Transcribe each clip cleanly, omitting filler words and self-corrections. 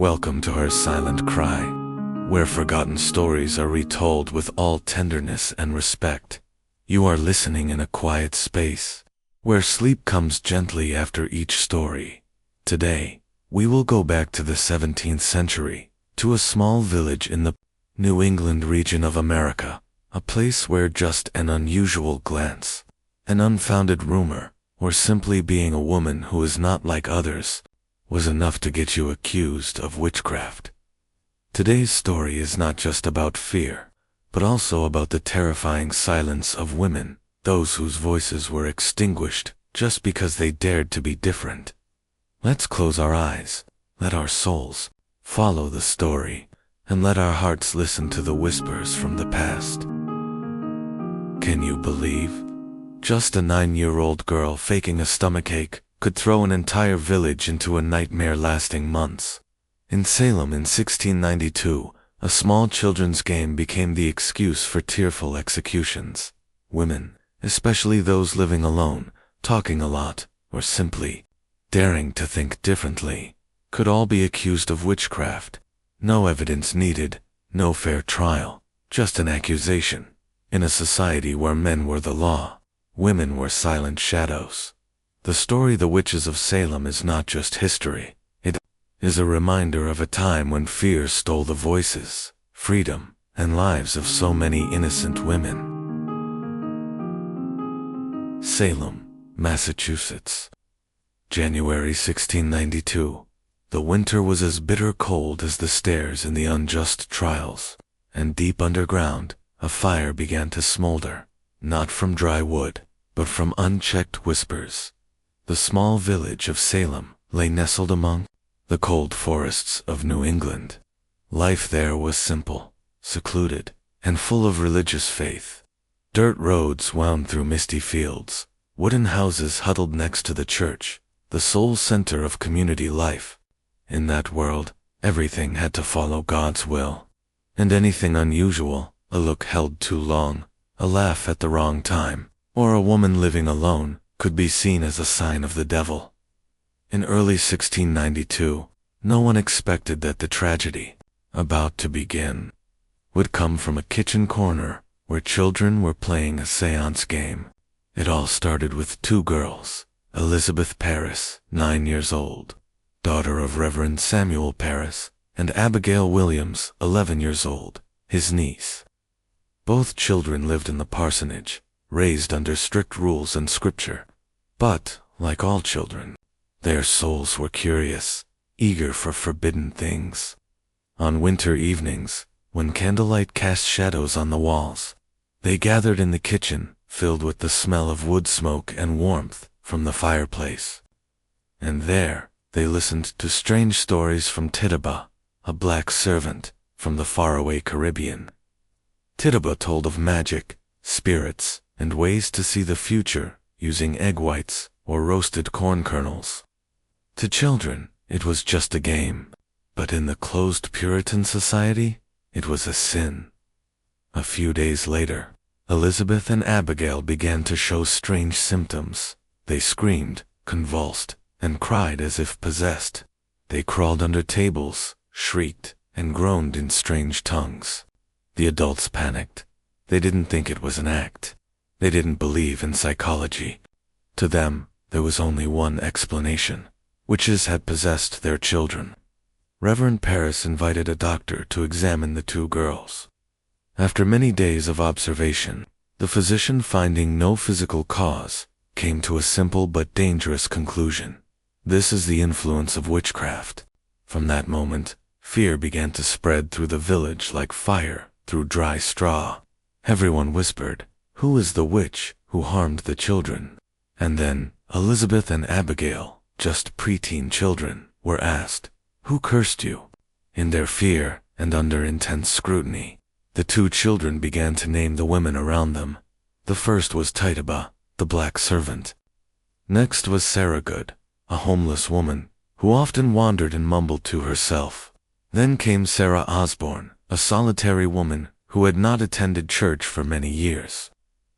Welcome to her silent cry, where forgotten stories are retold with all tenderness and respect. You are listening in a quiet space, where sleep comes gently after each story. Today, we will go back to the 17th century, to a small village in the New England region of America, a place where just an unusual glance, an unfounded rumor, or simply being a woman who is not like others, was enough to get you accused of witchcraft. Today's story is not just about fear, but also about the terrifying silence of women, those whose voices were extinguished just because they dared to be different. Let's close our eyes, let our souls follow the story, and let our hearts listen to the whispers from the past. Can you believe? Just a 9-year-old girl faking a stomachache could throw an entire village into a nightmare lasting months. In Salem in 1692, a small children's game became the excuse for tearful executions. Women, especially those living alone, talking a lot, or simply daring to think differently, could all be accused of witchcraft. No evidence needed, no fair trial, just an accusation. In a society where men were the law, women were silent shadows. The story The Witches of Salem is not just history, it is a reminder of a time when fear stole the voices, freedom, and lives of so many innocent women. Salem, Massachusetts. January 1692. The winter was as bitter cold as the stairs in the unjust trials, and deep underground, a fire began to smolder, not from dry wood, but from unchecked whispers. The small village of Salem lay nestled among the cold forests of New England. Life there was simple, secluded, and full of religious faith. Dirt roads wound through misty fields, wooden houses huddled next to the church, the sole center of community life. In that world, everything had to follow God's will. And anything unusual, a look held too long, a laugh at the wrong time, or a woman living alone, could be seen as a sign of the devil. In early 1692, no one expected that the tragedy, about to begin, would come from a kitchen corner where children were playing a seance game. It all started with 2 girls, Elizabeth Parris, 9 years old, daughter of Reverend Samuel Parris, and Abigail Williams, 11 years old, his niece. Both children lived in the parsonage, raised under strict rules and scripture. But, like all children, their souls were curious, eager for forbidden things. On winter evenings, when candlelight cast shadows on the walls, they gathered in the kitchen, filled with the smell of wood smoke and warmth from the fireplace. And there, they listened to strange stories from Tituba, a black servant from the faraway Caribbean. Tituba told of magic, spirits, and ways to see the future using egg whites or roasted corn kernels. To children, it was just a game, but in the closed Puritan society, it was a sin. A few days later, Elizabeth and Abigail began to show strange symptoms. They screamed, convulsed, and cried as if possessed. They crawled under tables, shrieked, and groaned in strange tongues. The adults panicked. They didn't think it was an act. They didn't believe in psychology. To them, there was only one explanation. Witches had possessed their children. Reverend Parris invited a doctor to examine the 2 girls. After many days of observation, the physician, finding no physical cause, came to a simple but dangerous conclusion. This is the influence of witchcraft. From that moment, fear began to spread through the village like fire through dry straw. Everyone whispered, "Who is the witch who harmed the children?" And then, Elizabeth and Abigail, just preteen children, were asked, "Who cursed you?" In their fear, and under intense scrutiny, the 2 children began to name the women around them. The first was Tituba, the black servant. Next was Sarah Good, a homeless woman, who often wandered and mumbled to herself. Then came Sarah Osborne, a solitary woman who had not attended church for many years.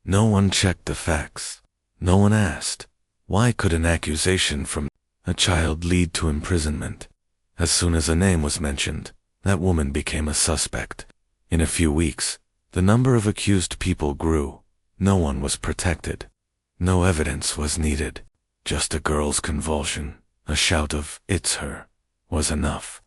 No one checked the facts. No one asked, why could an accusation from a child lead to imprisonment? As soon as a name was mentioned, that woman became a suspect. In a few weeks, the number of accused people grew. No one was protected. No evidence was needed. Just a girl's convulsion, a shout of, "It's her," was enough.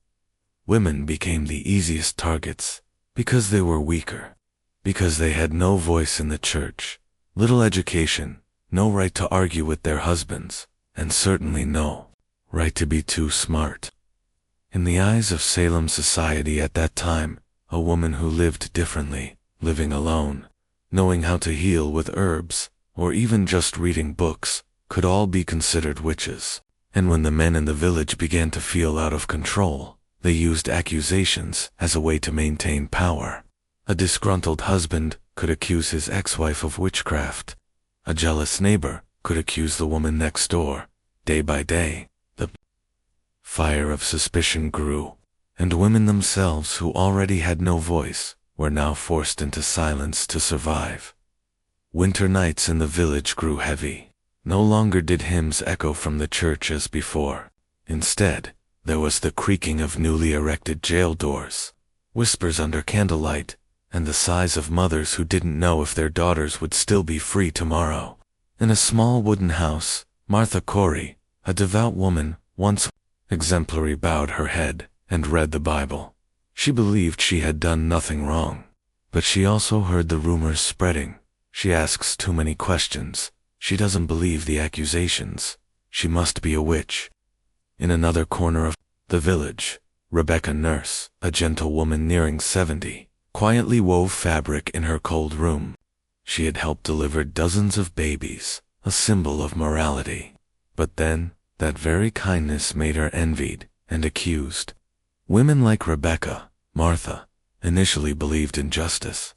Women became the easiest targets because they were weaker, because they had no voice in the church, little education, no right to argue with their husbands, and certainly no right to be too smart. In the eyes of Salem society at that time, a woman who lived differently, living alone, knowing how to heal with herbs, or even just reading books, could all be considered witches. And when the men in the village began to feel out of control, they used accusations as a way to maintain power. A disgruntled husband could accuse his ex-wife of witchcraft. A jealous neighbor could accuse the woman next door. Day by day, the fire of suspicion grew, and women themselves who already had no voice were now forced into silence to survive. Winter nights in the village grew heavy. No longer did hymns echo from the church as before. Instead, there was the creaking of newly erected jail doors, whispers under candlelight, and the sighs of mothers who didn't know if their daughters would still be free tomorrow. In a small wooden house, Martha Corey, a devout woman, once exemplary, bowed her head and read the Bible. She believed she had done nothing wrong, but she also heard the rumors spreading. She asks too many questions. She doesn't believe the accusations. She must be a witch. In another corner of the village, Rebecca Nurse, a gentle woman nearing 70, quietly wove fabric in her cold room. She had helped deliver dozens of babies, a symbol of morality. But then, that very kindness made her envied and accused. Women like Rebecca, Martha, initially believed in justice.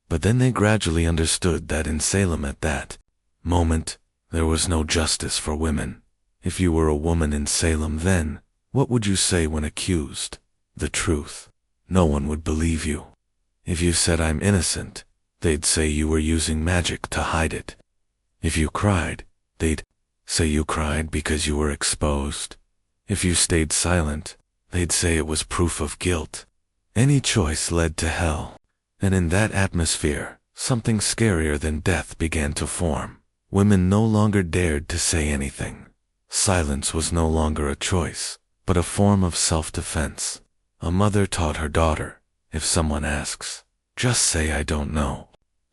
But then they gradually understood that in Salem at that moment, there was no justice for women. If you were a woman in Salem then, what would you say when accused? The truth. No one would believe you. If you said I'm innocent, they'd say you were using magic to hide it. If you cried, they'd say you cried because you were exposed. If you stayed silent, they'd say it was proof of guilt. Any choice led to hell. And in that atmosphere, something scarier than death began to form. Women no longer dared to say anything. Silence was no longer a choice, but a form of self-defense. A mother taught her daughter, if someone asks, just say I don't know.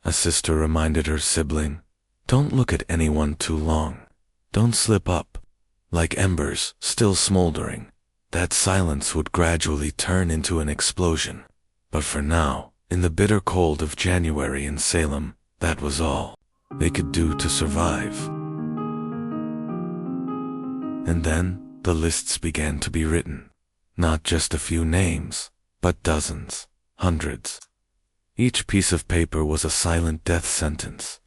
A sister reminded her sibling, don't look at anyone too long. Don't slip up. Like embers, still smoldering, that silence would gradually turn into an explosion. But for now, in the bitter cold of January in Salem, that was all they could do to survive. And then, the lists began to be written. Not just a few names, but dozens, hundreds. Each piece of paper was a silent death sentence.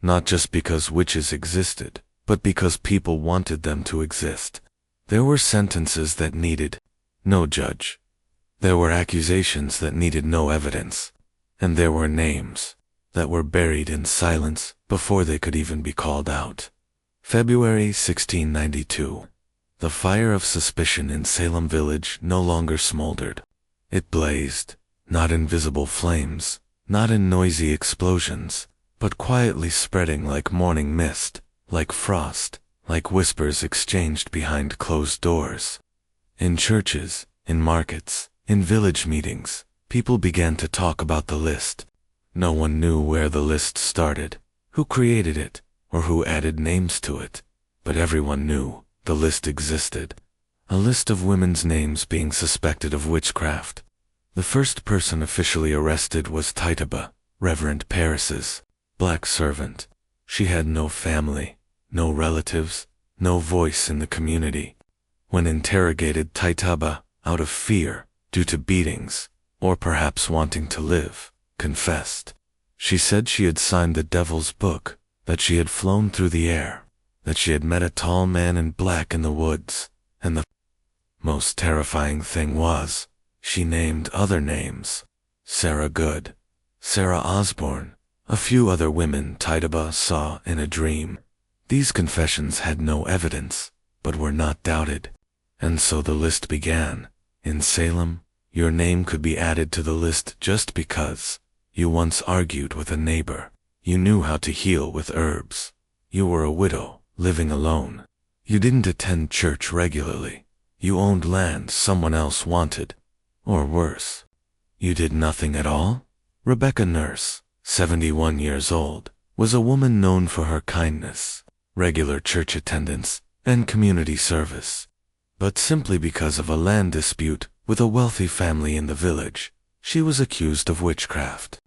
Not just because witches existed, but because people wanted them to exist. There were sentences that needed no judge. There were accusations that needed no evidence. And there were names that were buried in silence before they could even be called out. February 1692. The fire of suspicion in Salem village no longer smoldered. It blazed, not in visible flames, not in noisy explosions, but quietly spreading like morning mist, like frost, like whispers exchanged behind closed doors. In churches, in markets, in village meetings, people began to talk about the list. No one knew where the list started, who created it, or who added names to it, but everyone knew the list existed. A list of women's names being suspected of witchcraft. The first person officially arrested was Tituba, Reverend Paris's black servant. She had no family, no relatives, no voice in the community. When interrogated, Tituba, out of fear, due to beatings, or perhaps wanting to live, confessed. She said she had signed the devil's book, that she had flown through the air, that she had met a tall man in black in the woods, and the most terrifying thing was, she named other names. Sarah Good, Sarah Osborne, a few other women Tituba saw in a dream. These confessions had no evidence, but were not doubted. And so the list began. In Salem, your name could be added to the list just because you once argued with a neighbor. You knew how to heal with herbs. You were a widow, living alone. You didn't attend church regularly. You owned land someone else wanted. Or worse, you did nothing at all? Rebecca Nurse, 71 years old, was a woman known for her kindness, regular church attendance, and community service. But simply because of a land dispute with a wealthy family in the village, she was accused of witchcraft.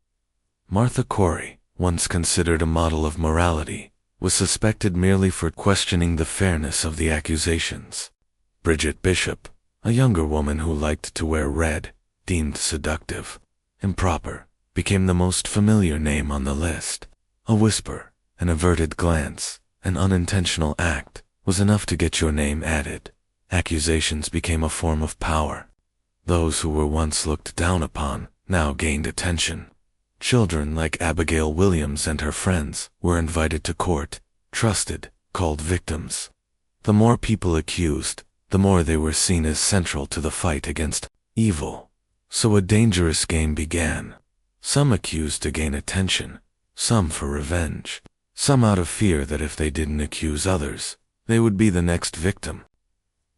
Martha Corey, once considered a model of morality, was suspected merely for questioning the fairness of the accusations. Bridget Bishop, a younger woman who liked to wear red, deemed seductive, improper, became the most familiar name on the list. A whisper, an averted glance, an unintentional act was enough to get your name added. Accusations became a form of power. Those who were once looked down upon now gained attention. Children like Abigail Williams and her friends were invited to court, trusted, called victims. The more people accused, the more they were seen as central to the fight against evil. So a dangerous game began. Some accused to gain attention, some for revenge, some out of fear that if they didn't accuse others, they would be the next victim.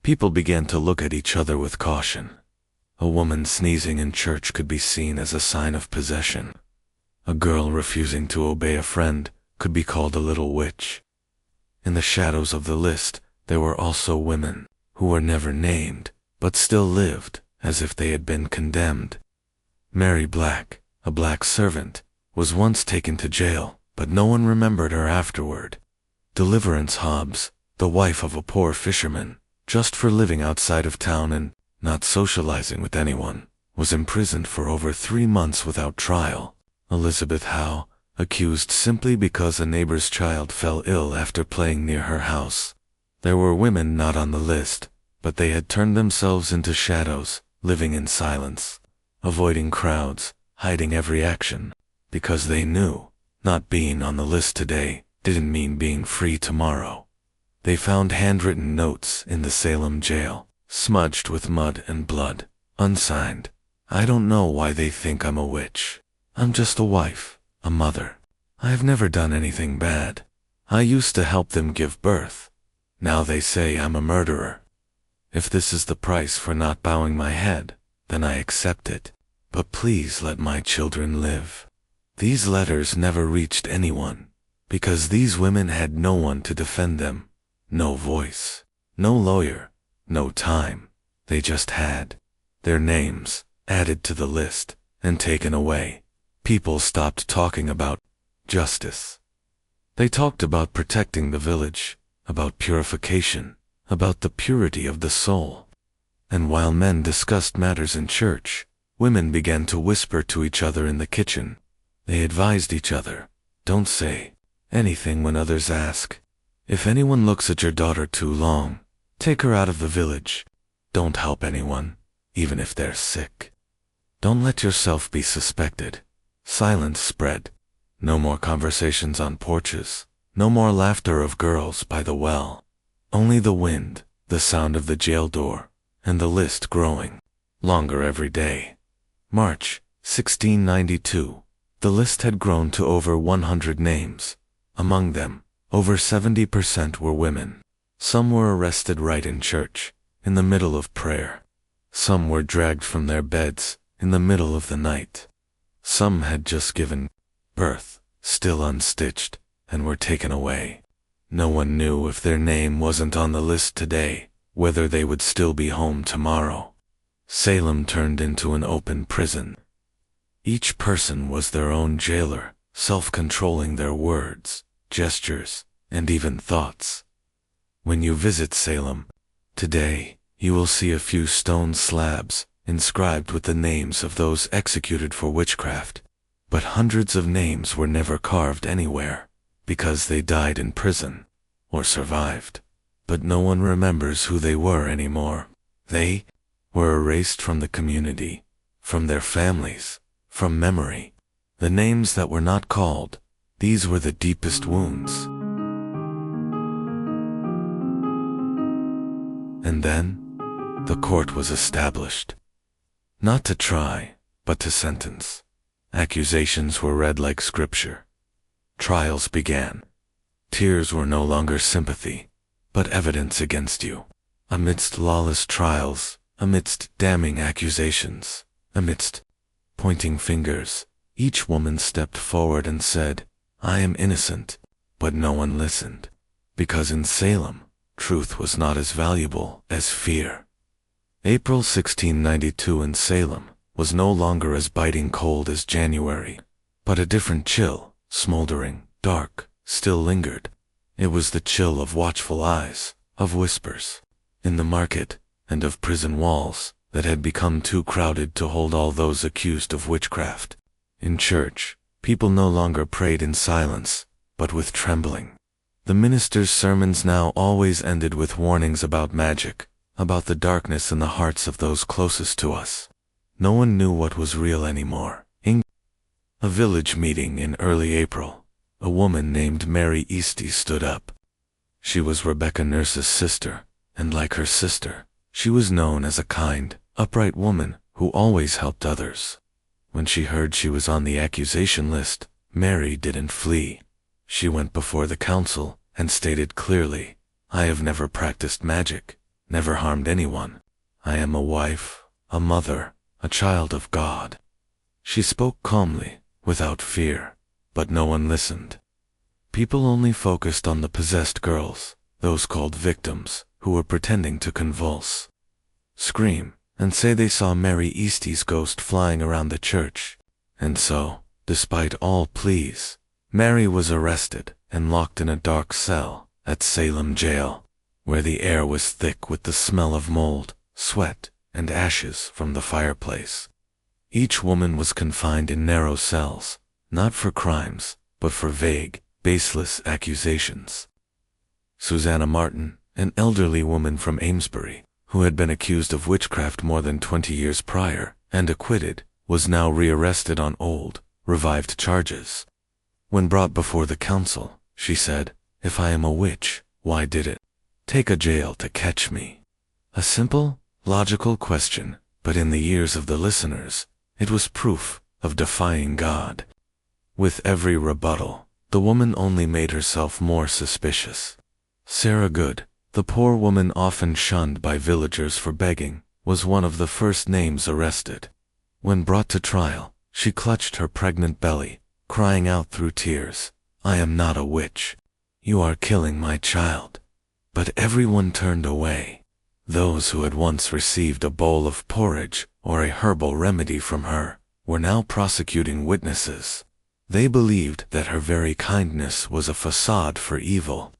People began to look at each other with caution. A woman sneezing in church could be seen as a sign of possession. A girl refusing to obey a friend could be called a little witch. In the shadows of the list, there were also women who were never named, but still lived as if they had been condemned. Mary Black, a black servant, was once taken to jail, but no one remembered her afterward. Deliverance Hobbs, the wife of a poor fisherman, just for living outside of town and not socializing with anyone, was imprisoned for over 3 months without trial. Elizabeth Howe, accused simply because a neighbor's child fell ill after playing near her house. There were women not on the list, but they had turned themselves into shadows, living in silence, avoiding crowds, hiding every action, because they knew not being on the list today didn't mean being free tomorrow. They found handwritten notes in the Salem jail, smudged with mud and blood, unsigned. I don't know why they think I'm a witch. I'm just a wife, a mother. I've never done anything bad. I used to help them give birth. Now they say I'm a murderer. If this is the price for not bowing my head, then I accept it. But please let my children live. These letters never reached anyone, because these women had no one to defend them. No voice, no lawyer, no time. They just had their names added to the list and taken away. People stopped talking about justice. They talked about protecting the village, about purification, about the purity of the soul. And while men discussed matters in church, women began to whisper to each other in the kitchen. They advised each other, don't say anything when others ask. If anyone looks at your daughter too long, take her out of the village. Don't help anyone, even if they're sick. Don't let yourself be suspected. Silence spread. No more conversations on porches. No more laughter of girls by the well. Only the wind, the sound of the jail door, and the list growing longer every day. March 1692. The list had grown to over 100 names. Among them, over 70% were women. Some were arrested right in church, in the middle of prayer. Some were dragged from their beds in the middle of the night. Some had just given birth, still unstitched, and were taken away. No one knew if their name wasn't on the list today, whether they would still be home tomorrow. Salem turned into an open prison. Each person was their own jailer, self-controlling their words, gestures, and even thoughts. When you visit Salem today, you will see a few stone slabs inscribed with the names of those executed for witchcraft, but hundreds of names were never carved anywhere, because they died in prison, or survived. But no one remembers who they were anymore. They were erased from the community, from their families, from memory. The names that were not called, these were the deepest wounds. And then, The court was established. Not to try, but to sentence. Accusations were read like scripture. Trials began. Tears were no longer sympathy, but evidence against you. Amidst lawless trials, amidst damning accusations, amidst pointing fingers, each woman stepped forward and said, "I am innocent," but no one listened. Because in Salem, truth was not as valuable as fear. April 1692 in Salem was no longer as biting cold as January, but a different chill, smoldering, dark, still lingered. It was the chill of watchful eyes, of whispers, in the market, and of prison walls that had become too crowded to hold all those accused of witchcraft. In church, people no longer prayed in silence, but with trembling. The minister's sermons now always ended with warnings about magic, about the darkness in the hearts of those closest to us. No one knew what was real anymore. In a village meeting in early April, a woman named Mary Easty stood up. She was Rebecca Nurse's sister, and like her sister, she was known as a kind, upright woman who always helped others. When she heard she was on the accusation list, Mary didn't flee. She went before the council and stated clearly, "I have never practiced magic, never harmed anyone. I am a wife, a mother, a child of God." She spoke calmly, without fear, but no one listened. People only focused on the possessed girls, those called victims, who were pretending to convulse, scream, and say they saw Mary Easty's ghost flying around the church. And so, despite all pleas, Mary was arrested and locked in a dark cell at Salem jail, where the air was thick with the smell of mold, sweat, and ashes from the fireplace. Each woman was confined in narrow cells, not for crimes, but for vague, baseless accusations. Susanna Martin, an elderly woman from Amesbury, who had been accused of witchcraft more than 20 years prior, and acquitted, was now rearrested on old, revived charges. When brought before the council, she said, "If I am a witch, why did it take a jail to catch me?" A simple, logical question, but in the ears of the listeners, it was proof of defying God. With every rebuttal, the woman only made herself more suspicious. Sarah Good, the poor woman often shunned by villagers for begging, was one of the first names arrested. When brought to trial, she clutched her pregnant belly, crying out through tears, "I am not a witch. You are killing my child." But everyone turned away. Those who had once received a bowl of porridge or a herbal remedy from her were now prosecuting witnesses. They believed that her very kindness was a facade for evil.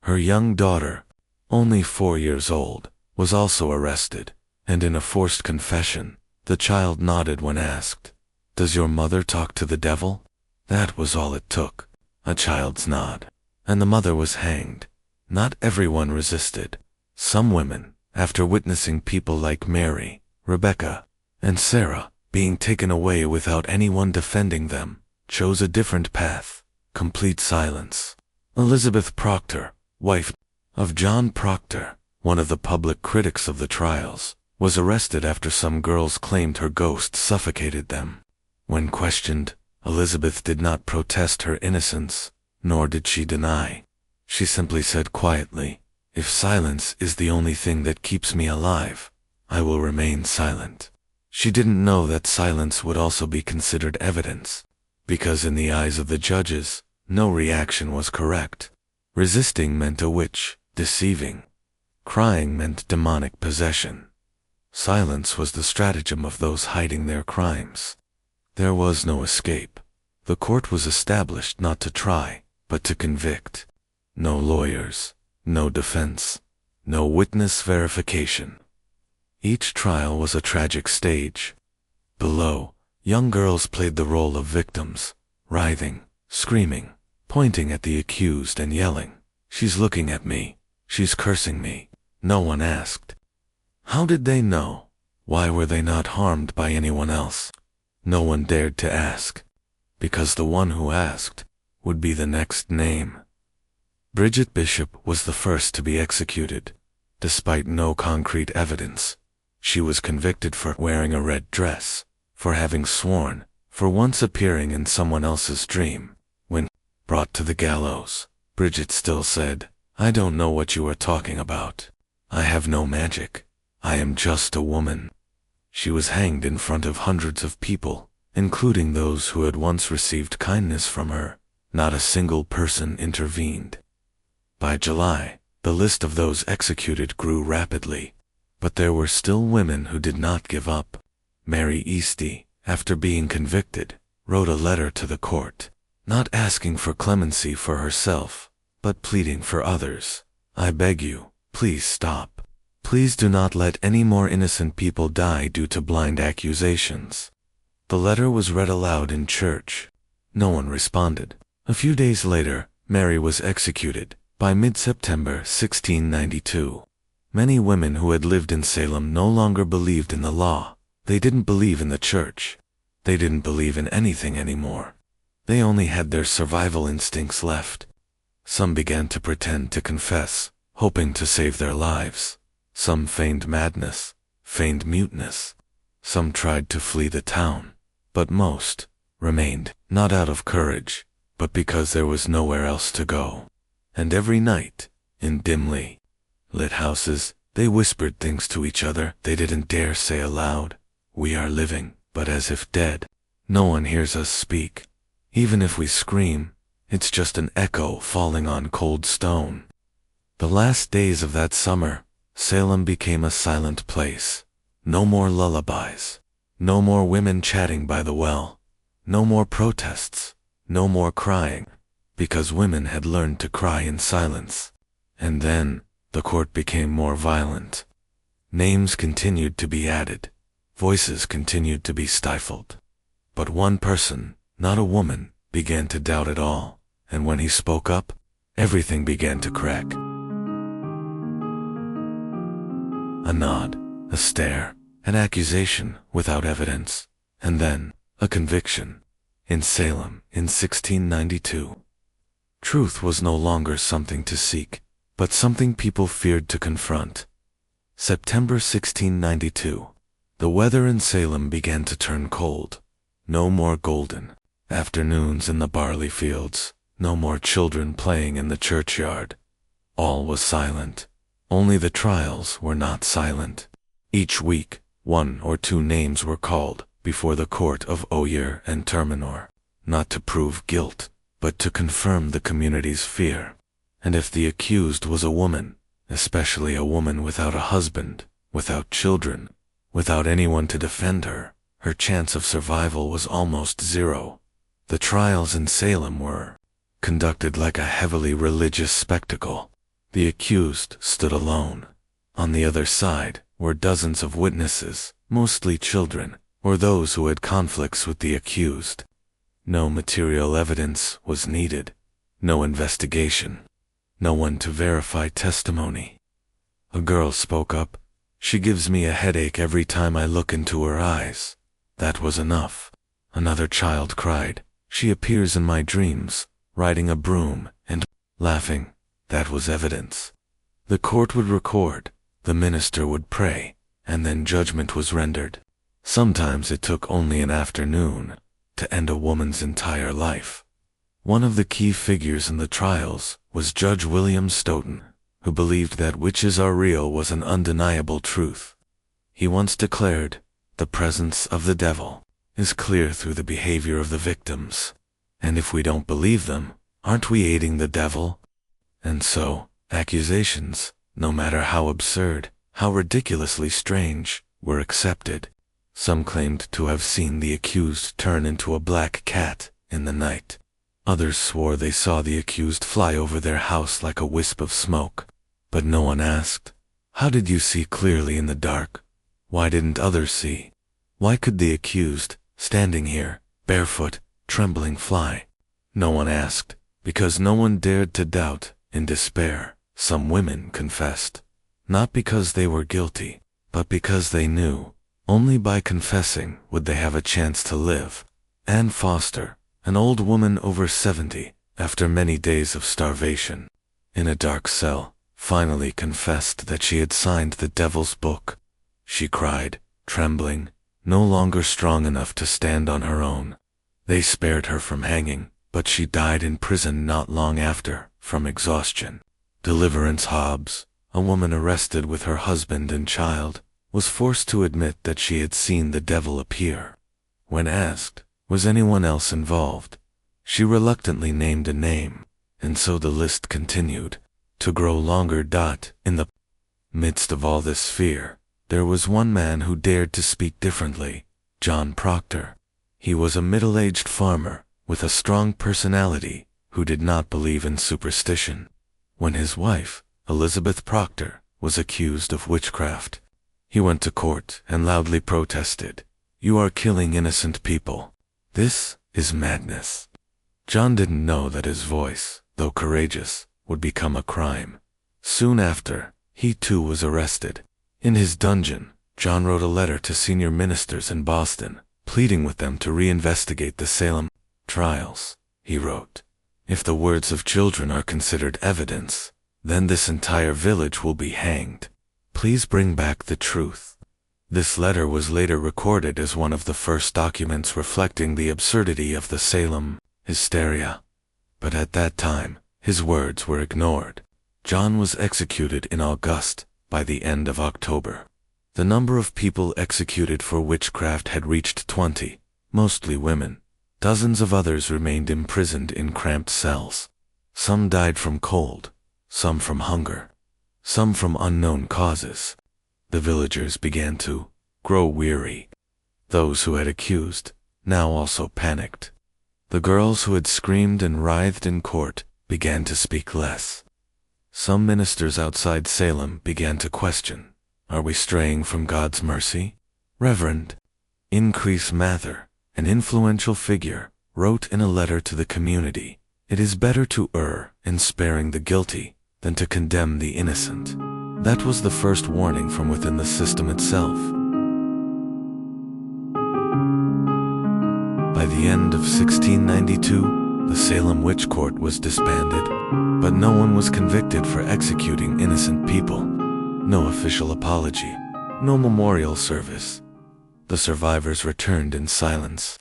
Her young daughter, only 4 years old, was also arrested, and in a forced confession, the child nodded when asked, "Does your mother talk to the devil?" That was all it took, a child's nod, and the mother was hanged. Not everyone resisted. Some women, after witnessing people like Mary, Rebecca, and Sarah being taken away without anyone defending them, chose a different path, complete silence. Elizabeth Proctor, wife of John Proctor, one of the public critics of the trials, was arrested after some girls claimed her ghost suffocated them. When questioned, Elizabeth did not protest her innocence, nor did she deny. She simply said quietly, "If silence is the only thing that keeps me alive, I will remain silent." She didn't know that silence would also be considered evidence, because in the eyes of the judges, no reaction was correct. Resisting meant a witch, deceiving. Crying meant demonic possession. Silence was the stratagem of those hiding their crimes. There was no escape. The court was established not to try, but to convict. No lawyers, no defense, no witness verification. Each trial was a tragic stage. Below, young girls played the role of victims, writhing, screaming, pointing at the accused and yelling, "She's looking at me, she's cursing me." No one asked. How did they know? Why were they not harmed by anyone else? No one dared to ask, because the one who asked would be the next name. Bridget Bishop was the first to be executed. Despite no concrete evidence, She was convicted for wearing a red dress, for having sworn, for once appearing in someone else's dream. When brought to the gallows, Bridget still said, "I don't know what you are talking about. I have no magic. I am just a woman." She was hanged in front of hundreds of people, including those who had once received kindness from her. Not a single person intervened. By July, the list of those executed grew rapidly, but there were still women who did not give up. Mary Eastie, after being convicted, wrote a letter to the court, not asking for clemency for herself, but pleading for others. "I beg you, please stop. Please do not let any more innocent people die due to blind accusations." The letter was read aloud in church. No one responded. A few days later, Mary was executed. By mid-September 1692, many women who had lived in Salem no longer believed in the law. They didn't believe in the church. They didn't believe in anything anymore. They only had their survival instincts left. Some began to pretend to confess, hoping to save their lives. Some feigned madness, feigned muteness. Some tried to flee the town, but most remained, not out of courage, but because there was nowhere else to go. And every night, in dimly lit houses, they whispered things to each other they didn't dare say aloud. "We are living, but as if dead. No one hears us speak. Even if we scream, it's just an echo falling on cold stone." The last days of that summer, Salem became a silent place. No more lullabies. No more women chatting by the well. No more protests. No more crying, because women had learned to cry in silence. And then, the court became more violent. Names continued to be added. Voices continued to be stifled. But one person, not a woman, began to doubt it all, and when he spoke up, everything began to crack. A nod, a stare, an accusation without evidence, and then, a conviction. In Salem, in 1692. Truth was no longer something to seek, but something people feared to confront. September 1692. The weather in Salem began to turn cold. No more golden afternoons in the barley fields, no more children playing in the churchyard. All was silent. Only the trials were not silent. Each week, 1 or 2 names were called before the court of Oyer and Terminor, not to prove guilt, but to confirm the community's fear. And if the accused was a woman, especially a woman without a husband, without children, without anyone to defend her, her chance of survival was almost zero. The trials in Salem were conducted like a heavily religious spectacle. The accused stood alone. On the other side were dozens of witnesses, mostly children, or those who had conflicts with the accused. No material evidence was needed, no investigation, no one to verify testimony. A girl spoke up. "She gives me a headache every time I look into her eyes." That was enough. Another child cried, "She appears in my dreams, riding a broom and laughing." That was evidence. The court would record, the minister would pray, and then judgment was rendered. Sometimes it took only an afternoon to end a woman's entire life. One of the key figures in the trials was Judge William Stoughton, who believed that witches are real was an undeniable truth. He once declared, "The presence of the devil is clear through the behavior of the victims. And if we don't believe them, aren't we aiding the devil?" And so, accusations, no matter how absurd, how ridiculously strange, were accepted. Some claimed to have seen the accused turn into a black cat in the night. Others swore they saw the accused fly over their house like a wisp of smoke. But no one asked, "How did you see clearly in the dark? Why didn't others see? Why could the accused, standing here, barefoot, trembling, fly?" No one asked, because no one dared to doubt. In despair, some women confessed, not because they were guilty, but because they knew only by confessing would they have a chance to live. Anne Foster, an old woman over 70, after many days of starvation, in a dark cell, finally confessed that she had signed the devil's book. she cried, trembling, no longer strong enough to stand on her own. They spared her from hanging, but she died in prison not long after, from exhaustion. Deliverance Hobbs, a woman arrested with her husband and child, was forced to admit that she had seen the devil appear. When asked, was anyone else involved, she reluctantly named a name, and so the list continued to grow longer. In the midst of all this fear, there was one man who dared to speak differently, John Proctor. He was a middle-aged farmer with a strong personality who did not believe in superstition. When his wife, Elizabeth Proctor, was accused of witchcraft, he went to court and loudly protested, "You are killing innocent people. This is madness." John didn't know that his voice, though courageous, would become a crime. Soon after, he too was arrested. In his dungeon, John wrote a letter to senior ministers in Boston, pleading with them to reinvestigate the Salem trials. He wrote, "If the words of children are considered evidence, then this entire village will be hanged. Please bring back the truth." This letter was later recorded as one of the first documents reflecting the absurdity of the Salem hysteria. But at that time, his words were ignored. John was executed in August. By the end of October, the number of people executed for witchcraft had reached 20, mostly women. Dozens of others remained imprisoned in cramped cells. Some died from cold, some from hunger, some from unknown causes. The villagers began to grow weary. Those who had accused now also panicked. The girls who had screamed and writhed in court began to speak less. Some ministers outside Salem began to question, "Are we straying from God's mercy?" Reverend Increase Mather, an influential figure, wrote in a letter to the community, "It is better to err in sparing the guilty than to condemn the innocent." That was the first warning from within the system itself. By the end of 1692, the Salem Witch Court was disbanded, but no one was convicted for executing innocent people. No official apology, no memorial service. The survivors returned in silence.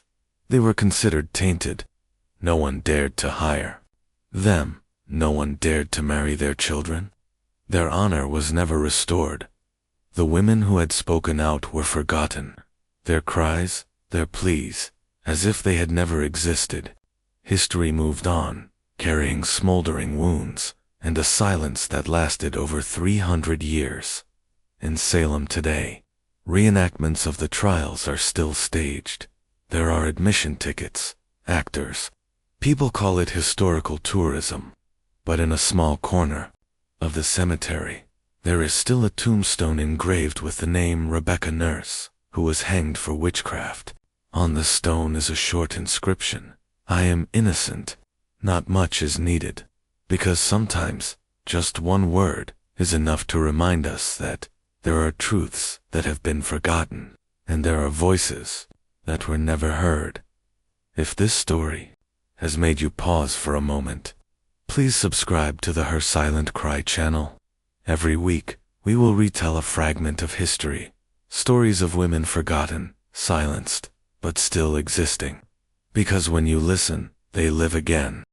They were considered tainted. No one dared to hire them. No one dared to marry their children. Their honor was never restored. The women who had spoken out were forgotten. Their cries, their pleas, as if they had never existed. History moved on, carrying smoldering wounds, and a silence that lasted over 300 years. In Salem today, reenactments of the trials are still staged. There are admission tickets, actors. People call it historical tourism. But in a small corner of the cemetery, there is still a tombstone engraved with the name Rebecca Nurse, who was hanged for witchcraft. On the stone is a short inscription, "I am innocent." Not much is needed, because sometimes just one word is enough to remind us that there are truths that have been forgotten, and there are voices that were never heard. If this story has made you pause for a moment, please subscribe to the Her Silent Cry channel. Every week, we will retell a fragment of history, stories of women forgotten, silenced, but still existing. Because when you listen, they live again.